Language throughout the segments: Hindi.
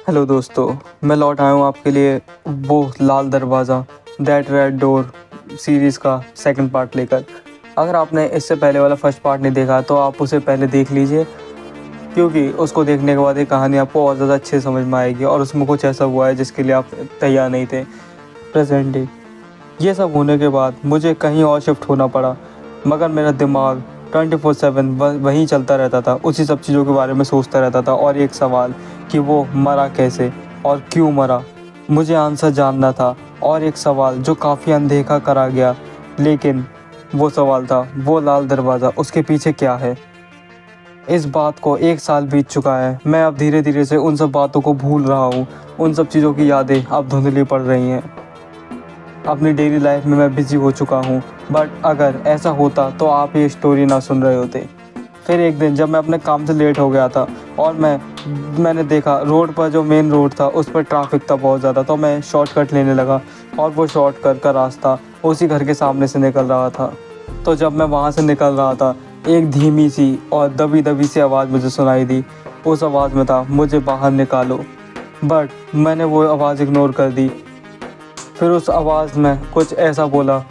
हेलो दोस्तों, मैं लौट आया हूँ आपके लिए वो लाल दरवाज़ा दैट रेड डोर सीरीज़ का सेकंड पार्ट लेकर। अगर आपने इससे पहले वाला फर्स्ट पार्ट नहीं देखा तो आप उसे पहले देख लीजिए, क्योंकि उसको देखने के बाद ये कहानी आपको और ज़्यादा अच्छे समझ में आएगी और उसमें कुछ ऐसा हुआ है जिसके लिए आप तैयार नहीं थे। प्रेजेंट डे ये सब होने के बाद मुझे कहीं और शिफ्ट होना पड़ा, मगर मेरा दिमाग 24/7 वहीं चलता रहता था, उसी सब चीज़ों के बारे में सोचता रहता था। और एक सवाल कि वो मरा कैसे और क्यों मरा, मुझे आंसर जानना था। और एक सवाल जो काफ़ी अनदेखा करा गया, लेकिन वो सवाल था वो लाल दरवाज़ा, उसके पीछे क्या है। इस बात को 1 साल बीत चुका है। मैं अब धीरे धीरे से उन सब बातों को भूल रहा हूँ, उन सब चीज़ों की यादें अब धुंधली पड़ रही हैं। अपनी डेली लाइफ में मैं बिज़ी हो चुका हूँ, बट अगर ऐसा होता तो आप ये स्टोरी ना सुन रहे होते। फिर एक दिन जब मैं अपने काम से लेट हो गया था और मैंने देखा रोड पर, जो मेन रोड था उस पर ट्रैफिक था बहुत ज़्यादा, तो मैं शॉर्टकट लेने लगा और वो शॉर्टकट का रास्ता उसी घर के सामने से निकल रहा था। तो जब मैं वहाँ से निकल रहा था, एक धीमी सी और दबी दबी सी आवाज़ मुझे सुनाई दी। उस आवाज़ में था, मुझे बाहर निकालो। बट मैंने वो आवाज़ इग्नोर कर दी। फिर उस आवाज़ में कुछ ऐसा बोला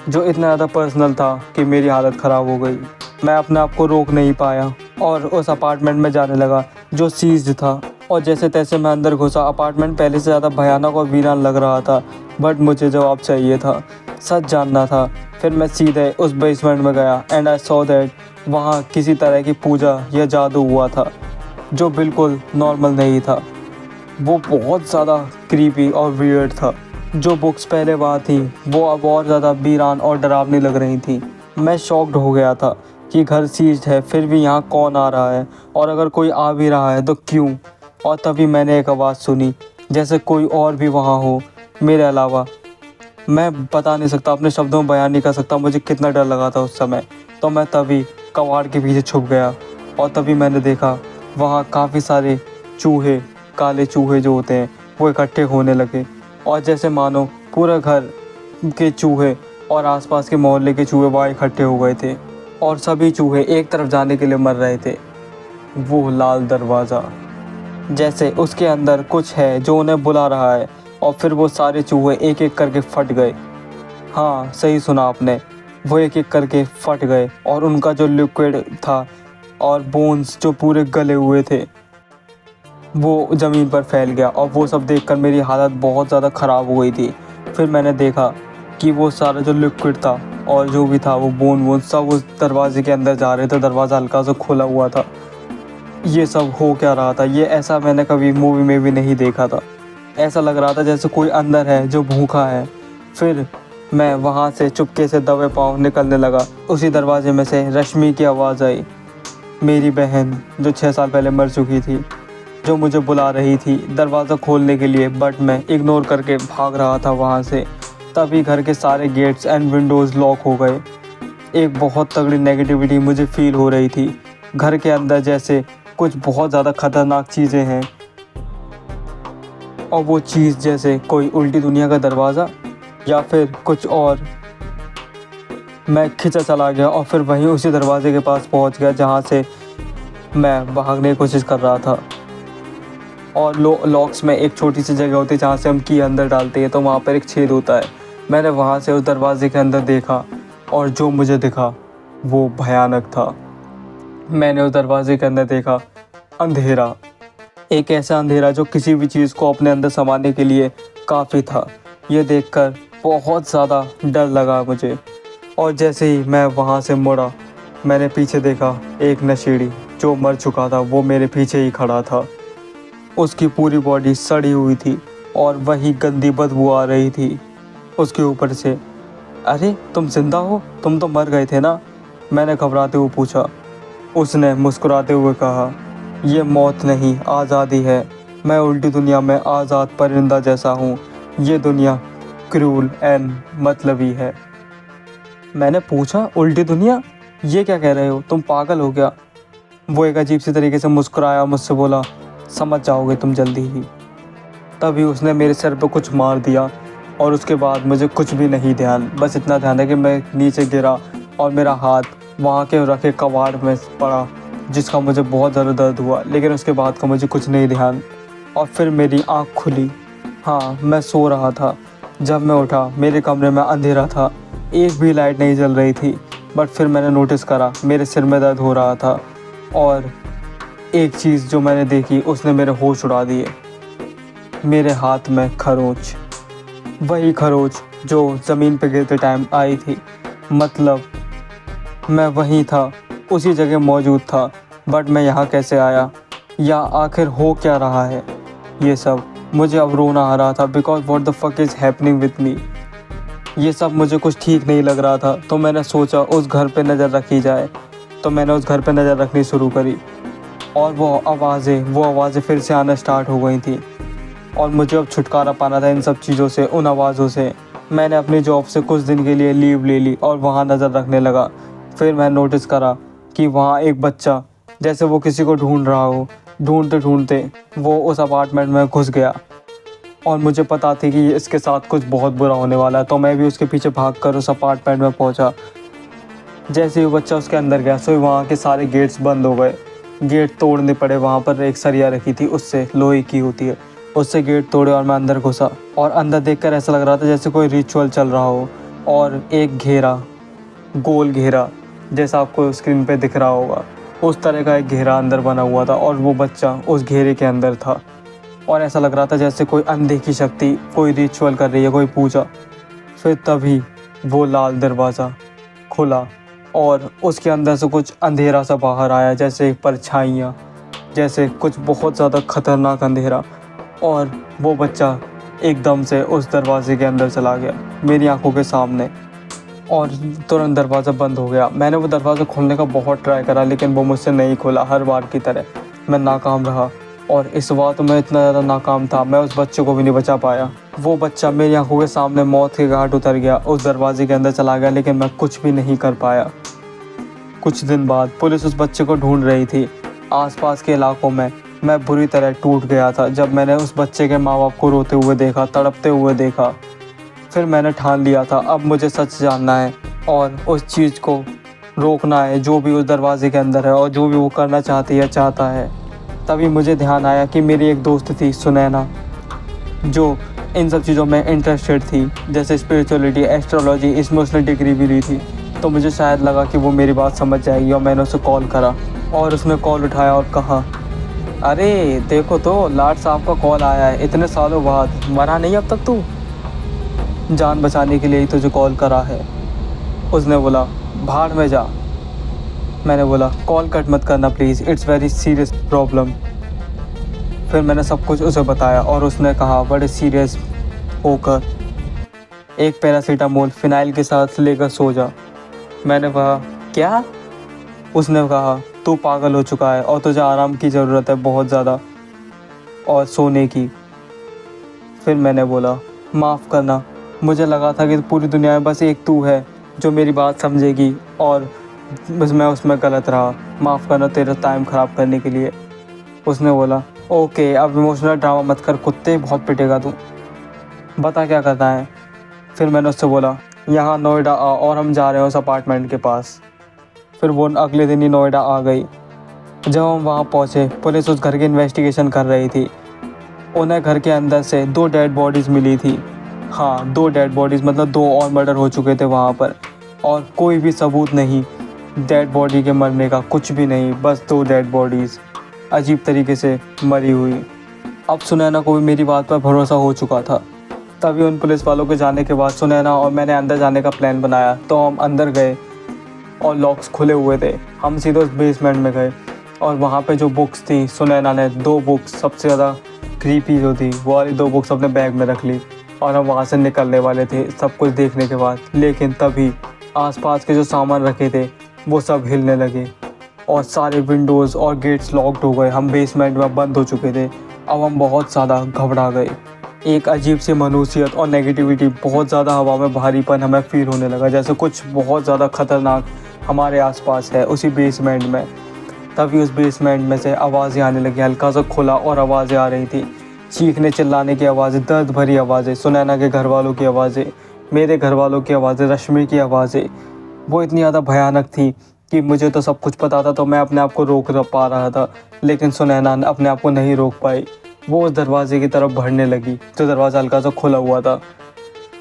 जो इतना ज़्यादा पर्सनल था कि मेरी हालत ख़राब हो गई। मैं अपने आप को रोक नहीं पाया और उस अपार्टमेंट में जाने लगा जो सीज्ड था। और जैसे तैसे मैं अंदर घुसा। अपार्टमेंट पहले से ज़्यादा भयानक और वीरान लग रहा था, बट मुझे जवाब चाहिए था, सच जानना था। फिर मैं सीधे उस बेसमेंट में गया एंड आई सॉ दैट वहाँ किसी तरह की पूजा या जादू हुआ था, जो बिल्कुल नॉर्मल नहीं था। वो बहुत ज़्यादा क्रीपी और वियर्ड था। जो बुक्स पहले वहाँ थी वो अब और ज़्यादा वीरान और डरावनी लग रही थी। मैं शॉक्ड हो गया था कि घर सीज्ड है, फिर भी यहाँ कौन आ रहा है, और अगर कोई आ भी रहा है तो क्यों। और तभी मैंने एक आवाज़ सुनी, जैसे कोई और भी वहाँ हो मेरे अलावा। मैं बता नहीं सकता, अपने शब्दों में बयान नहीं कर सकता मुझे कितना डर लगा था उस समय। तो मैं तभी कबाड़ के पीछे छुप गया और तभी मैंने देखा वहाँ काफ़ी सारे चूहे, काले चूहे जो होते हैं, वो इकट्ठे होने लगे। और जैसे मानो पूरा घर के चूहे और आसपास के मोहल्ले के चूहे वहाँ इकट्ठे हो गए थे और सभी चूहे एक तरफ जाने के लिए मर रहे थे। वो लाल दरवाज़ा, जैसे उसके अंदर कुछ है जो उन्हें बुला रहा है। और फिर वो सारे चूहे एक एक करके फट गए। हाँ, सही सुना आपने, वो एक एक करके फट गए और उनका जो लिक्विड था और बोन्स जो पूरे गले हुए थे वो ज़मीन पर फैल गया। और वो सब देखकर मेरी हालत बहुत ज़्यादा ख़राब हो गई थी। फिर मैंने देखा कि वो सारा जो लिक्विड था और जो भी था वो बोन सब उस दरवाजे के अंदर जा रहे थे। दरवाज़ा हल्का सा खुला हुआ था। ये सब हो क्या रहा था, ये ऐसा मैंने कभी मूवी में भी नहीं देखा था। ऐसा लग रहा था जैसे कोई अंदर है जो भूखा है। फिर मैं वहाँ से चुपके से दबे पाँव निकलने लगा। उसी दरवाजे में से रश्मि की आवाज़ आई, मेरी बहन जो 6 साल पहले मर चुकी थी, जो मुझे बुला रही थी दरवाज़ा खोलने के लिए। बट मैं इग्नोर करके भाग रहा था वहाँ से। तभी घर के सारे गेट्स एंड विंडोज़ लॉक हो गए। एक बहुत तगड़ी नेगेटिविटी मुझे फील हो रही थी घर के अंदर, जैसे कुछ बहुत ज़्यादा ख़तरनाक चीज़ें हैं। और वो चीज़ जैसे कोई उल्टी दुनिया का दरवाज़ा या फिर कुछ और। मैं खिंचा चला गया और फिर वहीं उसी दरवाजे के पास पहुंच गया जहां से मैं भागने की कोशिश कर रहा था। और लॉक्स में एक छोटी सी जगह होती है जहाँ से हम की अंदर डालते हैं, तो वहाँ पर एक छेद होता है। मैंने वहाँ से उस दरवाजे के अंदर देखा और जो मुझे दिखा वो भयानक था। मैंने उस दरवाजे के अंदर देखा अंधेरा, एक ऐसा अंधेरा जो किसी भी चीज़ को अपने अंदर समाने के लिए काफ़ी था। ये देखकर बहुत ज़्यादा डर लगा मुझे। और जैसे ही मैं वहाँ से मुड़ा, मैंने पीछे देखा एक नशेड़ी जो मर चुका था, वो मेरे पीछे ही खड़ा था। उसकी पूरी बॉडी सड़ी हुई थी और वही गंदी बदबू आ रही थी उसके ऊपर से। अरे तुम जिंदा हो, तुम तो मर गए थे ना, मैंने घबराते हुए पूछा। उसने मुस्कुराते हुए कहा, ये मौत नहीं आज़ादी है। मैं उल्टी दुनिया में आज़ाद परिंदा जैसा हूँ। ये दुनिया क्रूल एंड मतलबी है। मैंने पूछा, उल्टी दुनिया, ये क्या कह रहे हो, तुम पागल हो गया। वो एक अजीब सी तरीके से मुस्कुराया, मुझसे बोला, समझ जाओगे तुम जल्दी ही। तभी उसने मेरे सर पे कुछ मार दिया और उसके बाद मुझे कुछ भी नहीं ध्यान। बस इतना ध्यान है कि मैं नीचे गिरा और मेरा हाथ वहाँ के रखे कबाड़ में पड़ा, जिसका मुझे बहुत ज़्यादा दर्द हुआ। लेकिन उसके बाद का मुझे कुछ नहीं ध्यान। और फिर मेरी आँख खुली। हाँ, मैं सो रहा था। जब मैं उठा मेरे कमरे में अंधेरा था, एक भी लाइट नहीं जल रही थी। बट फिर मैंने नोटिस करा मेरे सिर में दर्द हो रहा था और एक चीज़ जो मैंने देखी उसने मेरे होश उड़ा दिए। मेरे हाथ में खरोंच, वही खरोंच जो ज़मीन पे गिरते टाइम आई थी। मतलब मैं वहीं था, उसी जगह मौजूद था। बट मैं यहाँ कैसे आया, या आखिर हो क्या रहा है ये सब। मुझे अब रोना आ रहा था because what the fuck is happening with me. ये सब मुझे कुछ ठीक नहीं लग रहा था। तो मैंने सोचा उस घर पे नज़र रखी जाए। तो मैंने उस घर पे नज़र रखनी शुरू करी और वो आवाज़ें फिर से आना स्टार्ट हो गई थी। और मुझे अब छुटकारा पाना था इन सब चीज़ों से, उन आवाज़ों से। मैंने अपनी जॉब से कुछ दिन के लिए लीव ले ली और वहाँ नज़र रखने लगा। फिर मैं नोटिस करा कि वहाँ एक बच्चा जैसे वो किसी को ढूंढ रहा हो। ढूंढते ढूंढते वो उस अपार्टमेंट में घुस गया और मुझे पता थी कि इसके साथ कुछ बहुत बुरा होने वाला है। तो मैं भी उसके पीछे भागकर उस अपार्टमेंट में पहुंचा। जैसे ही वो बच्चा उसके अंदर गया सो वहाँ के सारे गेट्स बंद हो गए। गेट तोड़ने पड़े। वहाँ पर एक सरिया रखी थी, उससे, लोहे की होती है, उससे गेट तोड़े और मैं अंदर घुसा। और अंदर देखकर ऐसा लग रहा था जैसे कोई रिचुअल चल रहा हो। और एक घेरा, गोल घेरा, जैसा आपको स्क्रीन पे दिख रहा होगा, उस तरह का एक घेरा अंदर बना हुआ था और वो बच्चा उस घेरे के अंदर था। और ऐसा लग रहा था जैसे कोई अनदेखी शक्ति कोई रिचुअल कर रही है, कोई पूजा। फिर तभी वो लाल दरवाज़ा खुला और उसके अंदर से कुछ अंधेरा सा बाहर आया, जैसे परछाइयाँ, जैसे कुछ बहुत ज़्यादा ख़तरनाक अंधेरा। और वो बच्चा एकदम से उस दरवाजे के अंदर चला गया मेरी आंखों के सामने और तुरंत दरवाज़ा बंद हो गया। मैंने वो दरवाज़ा खोलने का बहुत ट्राई करा लेकिन वो मुझसे नहीं खुला। हर बार की तरह मैं नाकाम रहा और इस बात में इतना ज़्यादा नाकाम था मैं उस बच्चे को भी नहीं बचा पाया। वो बच्चा मेरी आंखों के सामने मौत के घाट उतर गया, उस दरवाजे के अंदर चला गया, लेकिन मैं कुछ भी नहीं कर पाया। कुछ दिन बाद पुलिस उस बच्चे को ढूंढ रही थी आसपास के इलाकों में। मैं बुरी तरह टूट गया था जब मैंने उस बच्चे के माँ बाप को रोते हुए देखा, तड़पते हुए देखा। फिर मैंने ठान लिया था अब मुझे सच जानना है और उस चीज़ को रोकना है जो भी उस दरवाजे के अंदर है और जो भी वो करना चाहती है, चाहता है। तभी मुझे ध्यान आया कि मेरी एक दोस्त थी सुनैना, जो इन सब चीज़ों में इंटरेस्टेड थी, जैसे स्पिरिचुअलिटी, एस्ट्रोलॉजी, इसमें उसने डिग्री भी ली थी। तो मुझे शायद लगा कि वो मेरी बात समझ जाएगी और मैंने उसे कॉल करा और उसने कॉल उठाया और कहा, अरे देखो तो लाट साहब का कॉल आया है, इतने सालों बाद, मरा नहीं अब तक तू? जान बचाने के लिए ही तुझे कॉल करा है। उसने बोला भाड़ में जा। मैंने बोला कॉल कट मत करना please, it's very serious problem. फिर मैंने सब कुछ उसे बताया और उसने कहा बड़े सीरियस होकर एक पैरासीटामोल फिनाइल के साथ लेकर सो जा। मैंने कहा क्या? उसने कहा तू पागल हो चुका है और तुझे आराम की ज़रूरत है बहुत ज़्यादा और सोने की। फिर मैंने बोला माफ़ करना, मुझे लगा था कि पूरी दुनिया में बस एक तू है जो मेरी बात समझेगी और बस मैं उसमें गलत रहा। माफ़ करना तेरा टाइम ख़राब करने के लिए। उसने बोला ओके अब इमोशनल ड्रामा मत कर कुत्ते, बहुत पिटेगा तू, बता क्या करना है। फिर मैंने उससे बोला यहाँ नोएडा आ और हम जा रहे हैं उस अपार्टमेंट के पास। फिर वो अगले दिन ही नोएडा आ गई। जब हम वहाँ पहुँचे पुलिस उस घर की इन्वेस्टिगेशन कर रही थी। उन्हें घर के अंदर से 2 डेड बॉडीज़ मिली थी। हाँ 2 डेड बॉडीज़, मतलब 2 और मर्डर हो चुके थे वहाँ पर और कोई भी सबूत नहीं डेड बॉडी के मरने का, कुछ भी नहीं, बस 2 डेड बॉडीज़ अजीब तरीके से मरी हुई। अब सुनैना को भी मेरी बात पर भरोसा हो चुका था। तभी उन पुलिस वालों के जाने के बाद सुनैना और मैंने अंदर जाने का प्लान बनाया। तो हम अंदर गए और लॉक्स खुले हुए थे। हम सीधे उस बेसमेंट में गए और वहाँ पे जो बुक्स थी, सुनैना ने 2 बुक्स सबसे ज़्यादा क्रीपी जो थी वो वाली 2 बुक्स अपने बैग में रख ली और हम वहाँ से निकलने वाले थे सब कुछ देखने के बाद। लेकिन तभी आसपास के जो सामान रखे थे वो सब हिलने लगे और सारे विंडोज़ और गेट्स लॉक्ड हो गए। हम बेसमेंट में बंद हो चुके थे। अब हम बहुत ज़्यादा घबरा गए। एक अजीब सी मानूसियत और नेगेटिविटी, बहुत ज़्यादा हवा में भारीपन हमें फील होने लगा, जैसे कुछ बहुत ज़्यादा ख़तरनाक हमारे आसपास है उसी बेसमेंट में। तभी उस बेसमेंट में से आवाज़ें आने लगी, हल्का सा खुला और आवाज़ें आ रही थी, चीखने चिल्लाने की आवाज़ें, दर्द भरी आवाज़ें, सुनैना के घर वालों की आवाज़ें, मेरे घर वालों की आवाज़ें, रश्मि की आवाज़ें। वो इतनी ज़्यादा भयानक थी कि मुझे तो सब कुछ पता था तो मैं अपने आप को रोक पा रहा था, लेकिन सुनैना अपने आप को नहीं रोक पाई। वो उस दरवाजे की तरफ बढ़ने लगी, जो दरवाज़ा हल्का सा खुला हुआ था।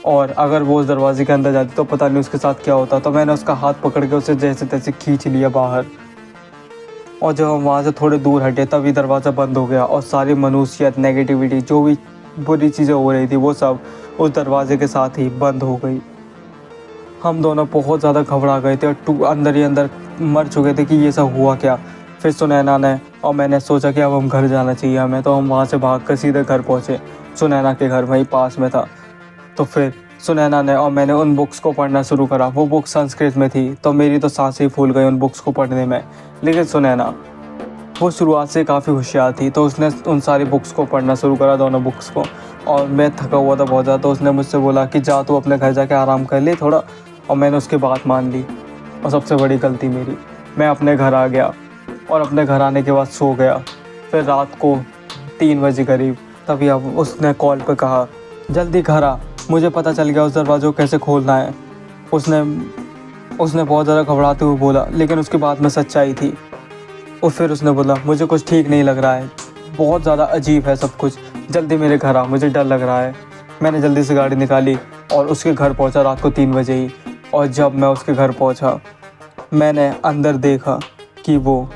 और अगर वो उस दरवाजे के अंदर जाती तो पता नहीं उसके साथ क्या होता। तो मैंने उसका हाथ पकड़ के उसे जैसे तैसे खींच लिया बाहर, और जब हम वहाँ से थोड़े दूर हटे तभी दरवाज़ा बंद हो गया, और सारी मनुष्यत, नेगेटिविटी, जो भी बुरी चीज़ें हो रही थी वो सब उस दरवाजे के साथ ही बंद हो गई। हम दोनों बहुत ज़्यादा घबरा गए थे और अंदर ही अंदर मर चुके थे कि ये सब हुआ क्या। फिर सुनैना ने और मैंने सोचा कि अब हम घर जाना चाहिए हमें, तो हम वहाँ से भाग कर सीधे घर पहुँचे। सुनैना के घर वहीं पास में था। तो फिर सुनैना ने और मैंने उन बुक्स को पढ़ना शुरू करा। वो बुक संस्कृत में थी, तो मेरी तो सांसें ही फूल गई उन बुक्स को पढ़ने में। लेकिन सुनैना वो शुरुआत से काफ़ी होशियार थी, तो उसने उन सारी बुक्स को पढ़ना शुरू करा, दोनों बुक्स को। और मैं थका हुआ था बहुत ज़्यादा, तो उसने मुझसे बोला कि जा तू अपने घर जाके आराम कर ले थोड़ा, और मैंने उसकी बात मान ली। और सबसे बड़ी गलती मेरी, मैं अपने घर आ गया और अपने घर आने के बाद सो गया। फिर रात को 3 बजे करीब तभी अब उसने कॉल पे कहा, जल्दी घर आ, मुझे पता चल गया उस दरवाज़े को कैसे खोलना है। उसने बहुत ज़्यादा घबराते हुए बोला, लेकिन उसकी बात में सच्चाई थी। और फिर उसने बोला, मुझे कुछ ठीक नहीं लग रहा है, बहुत ज़्यादा अजीब है सब कुछ, जल्दी मेरे घर आ, मुझे डर लग रहा है। मैंने जल्दी से गाड़ी निकाली और उसके घर पहुंचा रात को 3 बजे ही। और जब मैं उसके घर पहुंचा, मैंने अंदर देखा कि वो